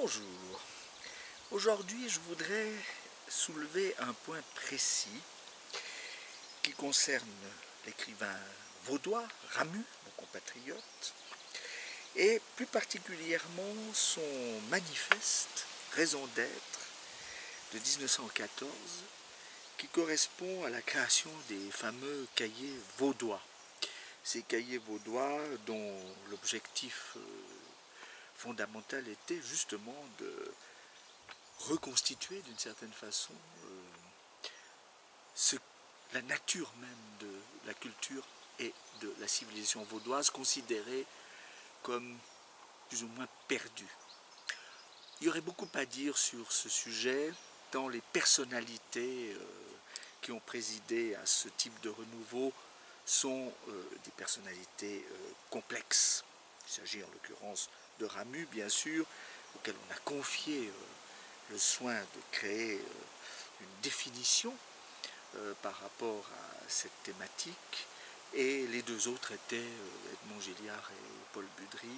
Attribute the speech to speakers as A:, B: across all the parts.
A: Bonjour. Aujourd'hui, je voudrais soulever un point précis qui concerne l'écrivain vaudois, Ramu, mon compatriote, et plus particulièrement son manifeste, Raison d'être, de 1914, qui correspond à la création des fameux cahiers vaudois. Ces cahiers vaudois dont l'objectif fondamental était justement de reconstituer d'une certaine façon la nature même de la culture et de la civilisation vaudoise, considérée comme plus ou moins perdue. Il y aurait beaucoup à dire sur ce sujet, tant les personnalités qui ont présidé à ce type de renouveau sont des personnalités complexes. Il s'agit en l'occurrence de Ramu, bien sûr, auquel on a confié le soin de créer une définition par rapport à cette thématique, et les deux autres étaient Edmond Gilliard et Paul Budry,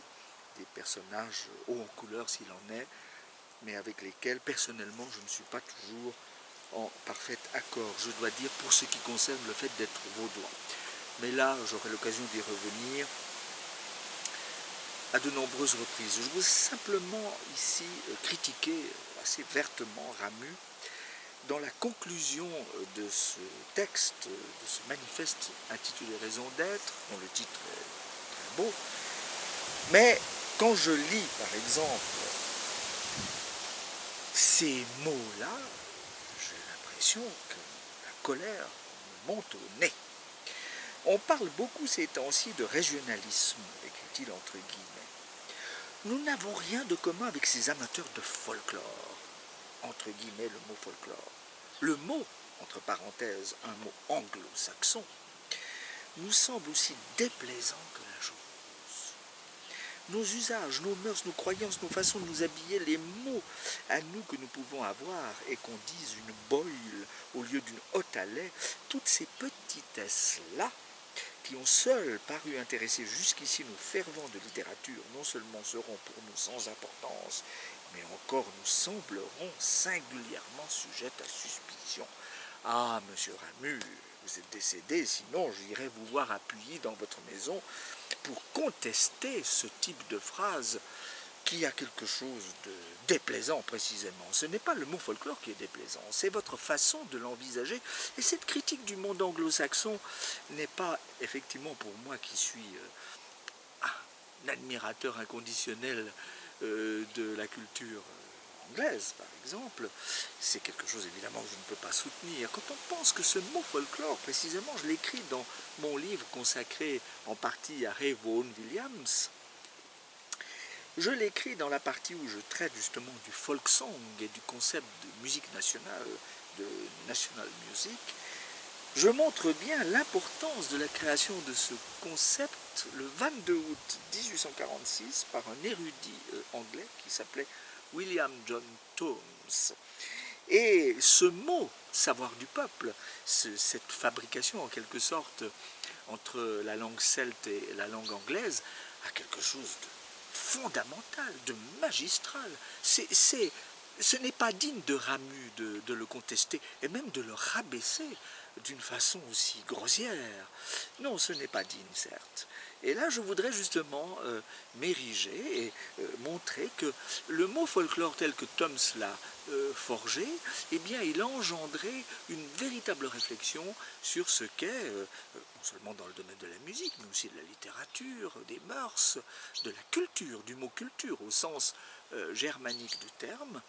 A: des personnages hauts en couleur s'il en est, mais avec lesquels personnellement je ne suis pas toujours en parfait accord, je dois dire, pour ce qui concerne le fait d'être vaudois. Mais là, j'aurai l'occasion d'y revenir à de nombreuses reprises. Je veux simplement ici critiquer assez vertement Ramu dans la conclusion de ce texte, de ce manifeste intitulé Raison d'être, dont le titre est très beau. Mais quand je lis, par exemple, ces mots-là, j'ai l'impression que la colère me monte au nez. On parle beaucoup ces temps-ci de régionalisme, écrit-il entre guillemets. Nous n'avons rien de commun avec ces amateurs de folklore, entre guillemets le mot folklore. Le mot, entre parenthèses, un mot anglo-saxon, nous semble aussi déplaisant que la chose. Nos usages, nos mœurs, nos croyances, nos façons de nous habiller, les mots à nous que nous pouvons avoir et qu'on dise une boile au lieu d'une hotte à lait, toutes ces petitesses-là qui ont seuls paru intéresser jusqu'ici nos fervents de littérature, non seulement seront pour nous sans importance, mais encore nous sembleront singulièrement sujettes à suspicion. Ah, monsieur Ramu, vous êtes décédé, sinon j'irai vous voir appuyé dans votre maison pour contester ce type de phrase qui a quelque chose de déplaisant précisément. Ce n'est pas le mot folklore qui est déplaisant, c'est votre façon de l'envisager. Et cette critique du monde anglo-saxon n'est pas, effectivement, pour moi qui suis un admirateur inconditionnel de la culture anglaise, par exemple, c'est quelque chose évidemment que je ne peux pas soutenir. Quand on pense que ce mot folklore, précisément, je l'écris dans mon livre consacré en partie à Ray Vaughan Williams, je l'écris dans la partie où je traite justement du folk song et du concept de musique nationale, de national music. Je montre bien l'importance de la création de ce concept le 22 août 1846 par un érudit anglais qui s'appelait William John Tomes. Et ce mot, savoir du peuple, cette fabrication en quelque sorte entre la langue celte et la langue anglaise, a quelque chose de fondamental, de magistral. Ce n'est pas digne de Ramu de le contester et même de le rabaisser d'une façon aussi grossière. Non, ce n'est pas digne, certes. Et là, je voudrais justement m'ériger et montrer que le mot folklore tel que Toms l'a forgé, eh bien, il a engendré une véritable réflexion sur ce qu'est, non seulement dans le domaine de la musique, mais aussi de la littérature, des mœurs, de la culture, du mot culture au sens germanique du terme,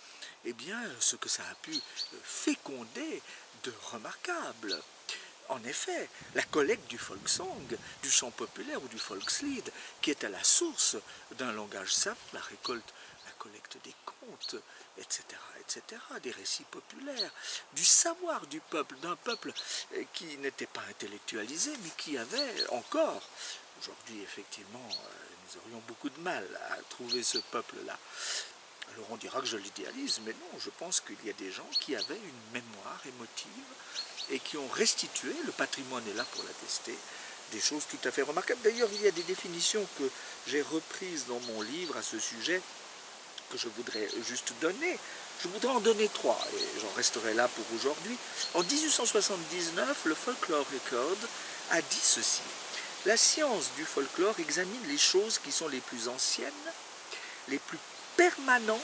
A: eh bien, ce que ça a pu féconder de remarquable. En effet, la collecte du folk song, du chant populaire ou du folkslied, qui est à la source d'un langage simple, la collecte des contes, etc., etc., des récits populaires, du savoir du peuple, d'un peuple qui n'était pas intellectualisé, mais qui avait encore, aujourd'hui effectivement, nous aurions beaucoup de mal à trouver ce peuple-là. Alors on dira que je l'idéalise, mais non, je pense qu'il y a des gens qui avaient une mémoire émotive et qui ont restitué, le patrimoine est là pour l'attester, des choses tout à fait remarquables. D'ailleurs, il y a des définitions que j'ai reprises dans mon livre à ce sujet, que je voudrais juste donner. Je voudrais en donner 3, et j'en resterai là pour aujourd'hui. En 1879, le Folklore Record a dit ceci. La science du folklore examine les choses qui sont les plus anciennes, les plus permanentes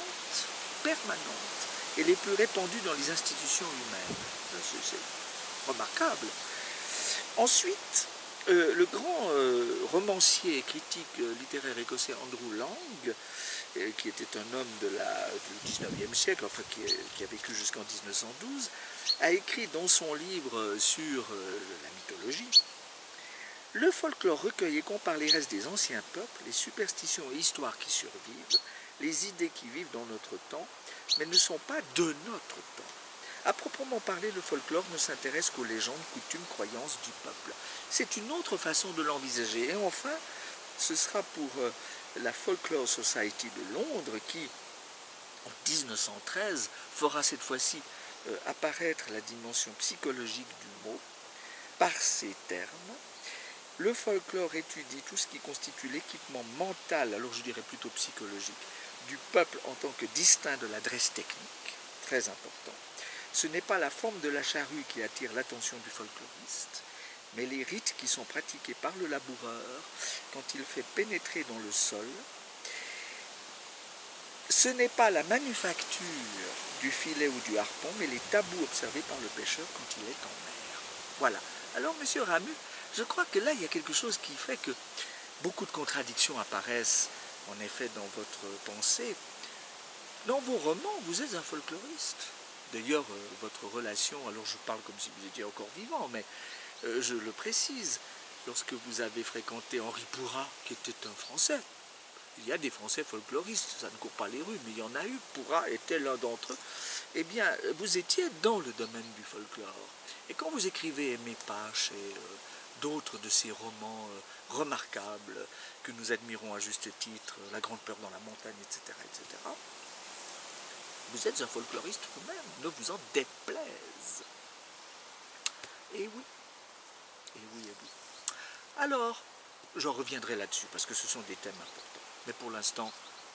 A: et les plus répandues dans les institutions humaines. C'est remarquable. Ensuite, le grand romancier et critique littéraire écossais Andrew Lang, qui était un homme du 19e siècle, enfin qui a vécu jusqu'en 1912, a écrit dans son livre sur la mythologie: le folklore recueille et compare les restes des anciens peuples, les superstitions et histoires qui survivent, les idées qui vivent dans notre temps, mais ne sont pas de notre temps. À proprement parler, le folklore ne s'intéresse qu'aux légendes, coutumes, croyances du peuple. C'est une autre façon de l'envisager. Et enfin, ce sera pour la Folklore Society de Londres qui, en 1913, fera cette fois-ci apparaître la dimension psychologique du mot par ces termes. Le folklore étudie tout ce qui constitue l'équipement mental, alors je dirais plutôt psychologique, du peuple en tant que distinct de l'adresse technique, très important. Ce n'est pas la forme de la charrue qui attire l'attention du folkloriste, mais les rites qui sont pratiqués par le laboureur quand il fait pénétrer dans le sol. Ce n'est pas la manufacture du filet ou du harpon, mais les tabous observés par le pêcheur quand il est en mer. Voilà. Alors, monsieur Ramu, je crois que là, il y a quelque chose qui fait que beaucoup de contradictions apparaissent, en effet, dans votre pensée. Dans vos romans, vous êtes un folkloriste. D'ailleurs, votre relation, alors je parle comme si vous étiez encore vivant, mais je le précise, lorsque vous avez fréquenté Henri Pourrat, qui était un Français, il y a des Français folkloristes, ça ne court pas les rues, mais il y en a eu, Pourrat était l'un d'entre eux, eh bien, vous étiez dans le domaine du folklore. Et quand vous écrivez Aimé Pache et d'autres de ces romans remarquables que nous admirons à juste titre, La Grande Peur dans la montagne, etc., etc., vous êtes un folkloriste vous-même, ne vous en déplaise. Et oui, et oui, et oui. Alors, j'en reviendrai là-dessus, parce que ce sont des thèmes importants. Mais pour l'instant,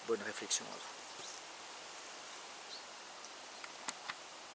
A: bonne réflexion à vous.